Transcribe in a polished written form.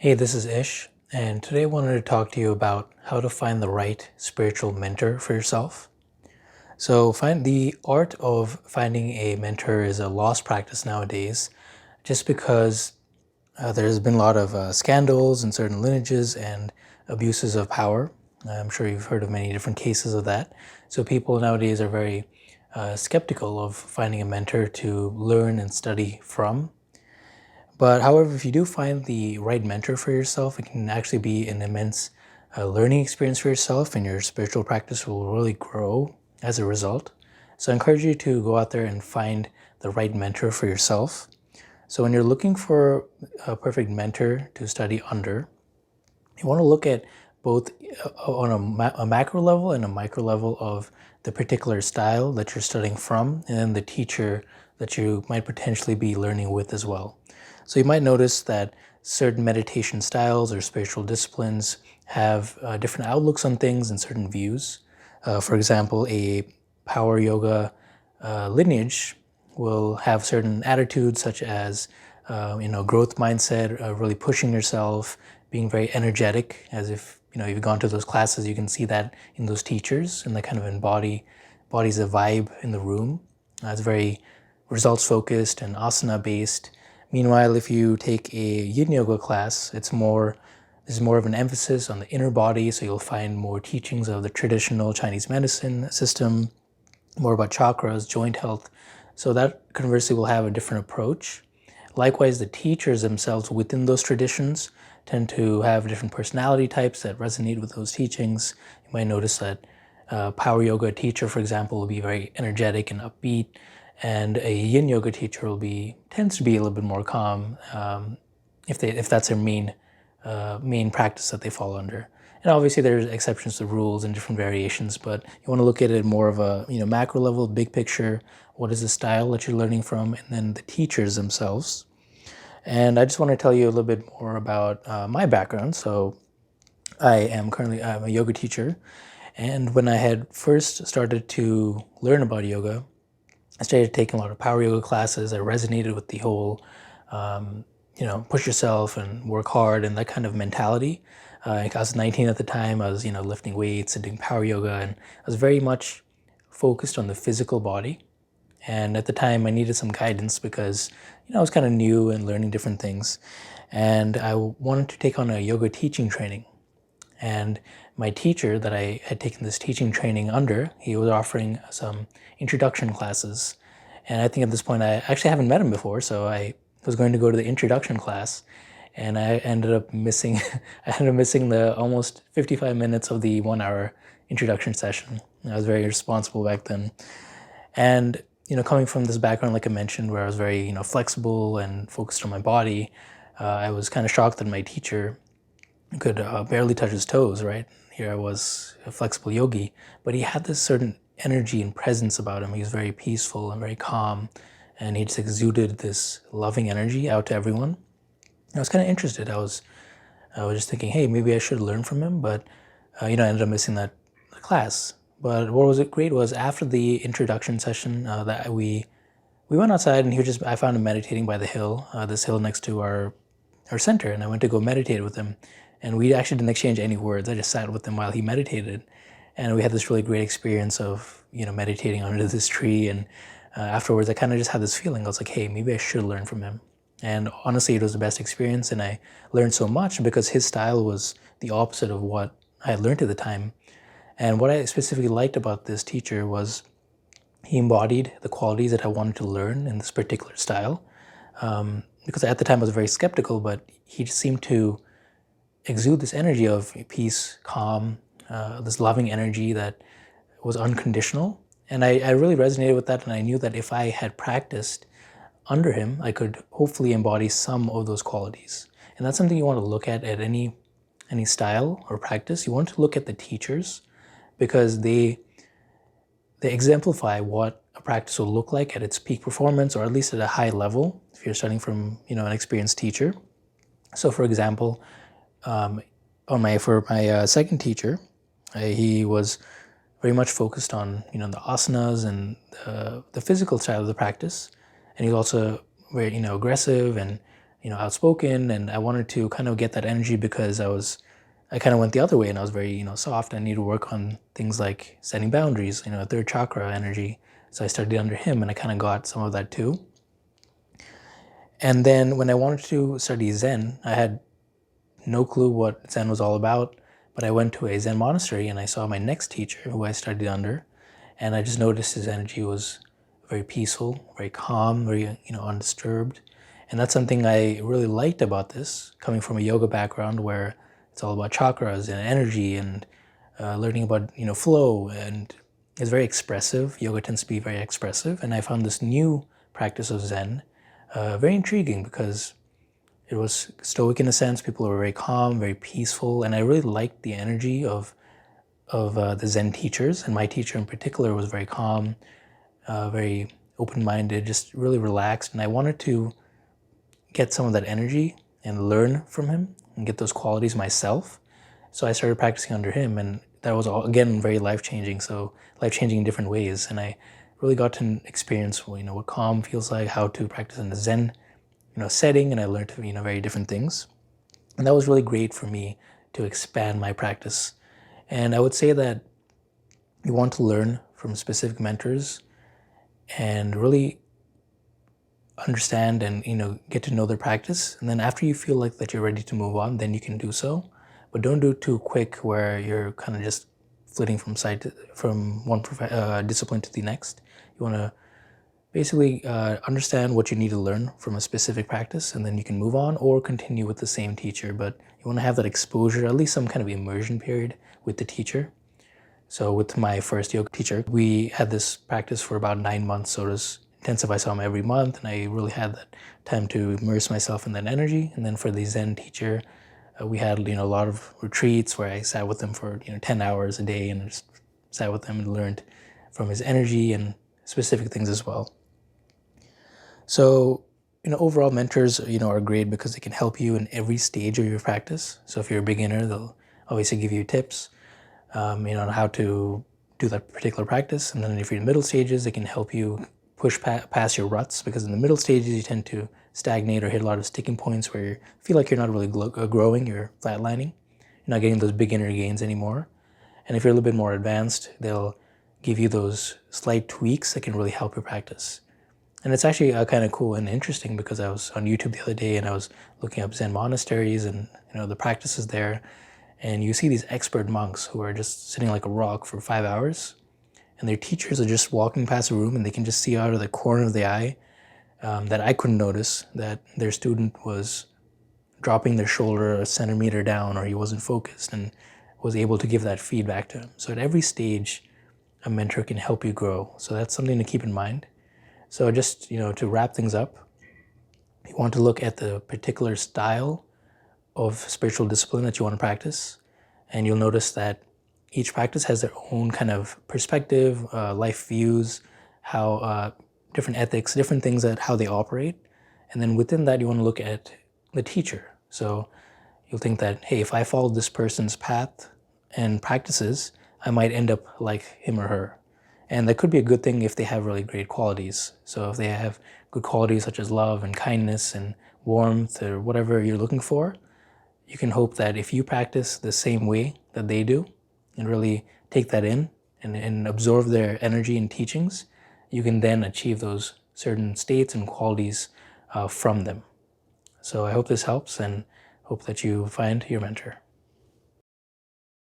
Hey, this is Ish, and today I wanted to talk to you about how to find the right spiritual mentor for yourself. So, find the art of finding a mentor is a lost practice nowadays, just because there's been a lot of scandals in certain lineages and abuses of power. I'm sure you've heard of many different cases of that. So, people nowadays are very skeptical of finding a mentor to learn and study from. But however, if you do find the right mentor for yourself, it can actually be an immense learning experience for yourself, and your spiritual practice will really grow as a result. So I encourage you to go out there and find the right mentor for yourself. So when you're looking for a perfect mentor to study under, you want to look at both on a macro level and a micro level of the particular style that you're studying from, and then the teacher that you might potentially be learning with as well. So you might notice that certain meditation styles or spiritual disciplines have different outlooks on things and certain views. For example, a power yoga lineage will have certain attitudes such as growth mindset, really pushing yourself, being very energetic, as if you've gone to those classes. You can see that in those teachers, and they kind of embodies a vibe in the room. It's very results focused and asana based. Meanwhile, if you take a yin yoga class, there's more of an emphasis on the inner body, so you'll find more teachings of the traditional Chinese medicine system, more about chakras, joint health. So that conversely will have a different approach. Likewise, the teachers themselves within those traditions tend to have different personality types that resonate with those teachings. You might notice that power yoga teacher, for example, will be very energetic and upbeat, and a yin yoga teacher tends to be a little bit more calm, if that's their main practice that they fall under. And obviously there's exceptions to rules and different variations, but you want to look at it more of a macro level, big picture. What is the style that you're learning from, and then the teachers themselves. And I just want to tell you a little bit more about my background. So I'm a yoga teacher, and when I had first started to learn about yoga, I started taking a lot of power yoga classes. I resonated with the whole, push yourself and work hard and that kind of mentality. I was 19 at the time. I was, lifting weights and doing power yoga, and I was very much focused on the physical body. And at the time, I needed some guidance because, I was kind of new and learning different things. And I wanted to take on a yoga teaching training. And my teacher that I had taken this teaching training under, he was offering some introduction classes. And I think at this point, I actually haven't met him before, so I was going to go to the introduction class, and I ended up missing the almost 55 minutes of the 1 hour introduction session. I was very irresponsible back then. And coming from this background, like I mentioned, where I was very flexible and focused on my body, I was kind of shocked that my teacher could barely touch his toes, right? Here I was, a flexible yogi, but he had this certain energy and presence about him. He was very peaceful and very calm, and he just exuded this loving energy out to everyone. I was kind of interested. I was just thinking, hey, maybe I should learn from him, but I ended up missing that class. But what was great was after the introduction session that we went outside, and I found him meditating by the hill, this hill next to our center, and I went to go meditate with him. And we actually didn't exchange any words. I just sat with him while he meditated, and we had this really great experience of meditating under this tree. And afterwards, I kind of just had this feeling. I was like, hey, maybe I should learn from him. And honestly, it was the best experience, and I learned so much because his style was the opposite of what I had learned at the time. And what I specifically liked about this teacher was he embodied the qualities that I wanted to learn in this particular style. Because at the time I was very skeptical, but he just seemed to exude this energy of peace, calm, this loving energy that was unconditional. And I really resonated with that, and I knew that if I had practiced under him, I could hopefully embody some of those qualities. And that's something you want to look at any style or practice. You want to look at the teachers, because they exemplify what a practice will look like at its peak performance, or at least at a high level if you're studying from an experienced teacher. So for example, for my second teacher, he was very much focused on the asanas and the physical side of the practice, and he's also very aggressive, and outspoken, and I wanted to kind of get that energy because I kind of went the other way and I was very, soft. I need to work on things like setting boundaries, third chakra energy. So I studied under him and I kind of got some of that too. And then when I wanted to study Zen, I had no clue what Zen was all about, but I went to a Zen monastery and I saw my next teacher who I studied under, and I just noticed his energy was very peaceful, very calm, very, undisturbed. And that's something I really liked about this, coming from a yoga background where it's all about chakras and energy and learning about, flow, and it's very expressive. Yoga tends to be very expressive, and I found this new practice of Zen very intriguing because it was stoic in a sense. People were very calm, very peaceful, and I really liked the energy of the Zen teachers. And my teacher in particular was very calm, very open-minded, just really relaxed. And I wanted to get some of that energy and learn from him and get those qualities myself. So I started practicing under him, and that was all, again, very life-changing. So life-changing in different ways, and I really got to experience, what calm feels like, how to practice in the Zen, setting, and I learned, very different things. And that was really great for me to expand my practice. And I would say that you want to learn from specific mentors and really understand and get to know their practice. And then after you feel like that you're ready to move on, then you can do so. But don't do it too quick where you're kind of just flitting from one discipline to the next. You want to basically understand what you need to learn from a specific practice, and then you can move on or continue with the same teacher. But you want to have that exposure, at least some kind of immersion period with the teacher. So with my first yoga teacher, we had this practice for about 9 months. So it was intensive. I saw him every month, and I really had that time to immerse myself in that energy. And then for the Zen teacher, we had a lot of retreats where I sat with him for 10 hours a day and just sat with him and learned from his energy and specific things as well. So, overall mentors, are great because they can help you in every stage of your practice. So if you're a beginner, they'll obviously give you tips, on how to do that particular practice. And then if you're in middle stages, they can help you push past your ruts, because in the middle stages, you tend to stagnate or hit a lot of sticking points where you feel like you're not really growing, you're flatlining. You're not getting those beginner gains anymore. And if you're a little bit more advanced, they'll give you those slight tweaks that can really help your practice. And it's actually kind of cool and interesting because I was on YouTube the other day and I was looking up Zen monasteries and the practices there, and you see these expert monks who are just sitting like a rock for 5 hours, and their teachers are just walking past the room and they can just see out of the corner of the eye that I couldn't notice that their student was dropping their shoulder a centimeter down, or he wasn't focused, and was able to give that feedback to him. So at every stage, a mentor can help you grow. So that's something to keep in mind. So just, to wrap things up, you want to look at the particular style of spiritual discipline that you want to practice. And you'll notice that each practice has their own kind of perspective, life views, how different ethics, different things that how they operate. And then within that, you want to look at the teacher. So you'll think that, hey, if I follow this person's path and practices, I might end up like him or her. And that could be a good thing if they have really great qualities. So if they have good qualities such as love and kindness and warmth or whatever you're looking for, you can hope that if you practice the same way that they do and really take that in and absorb their energy and teachings, you can then achieve those certain states and qualities from them. So I hope this helps and hope that you find your mentor.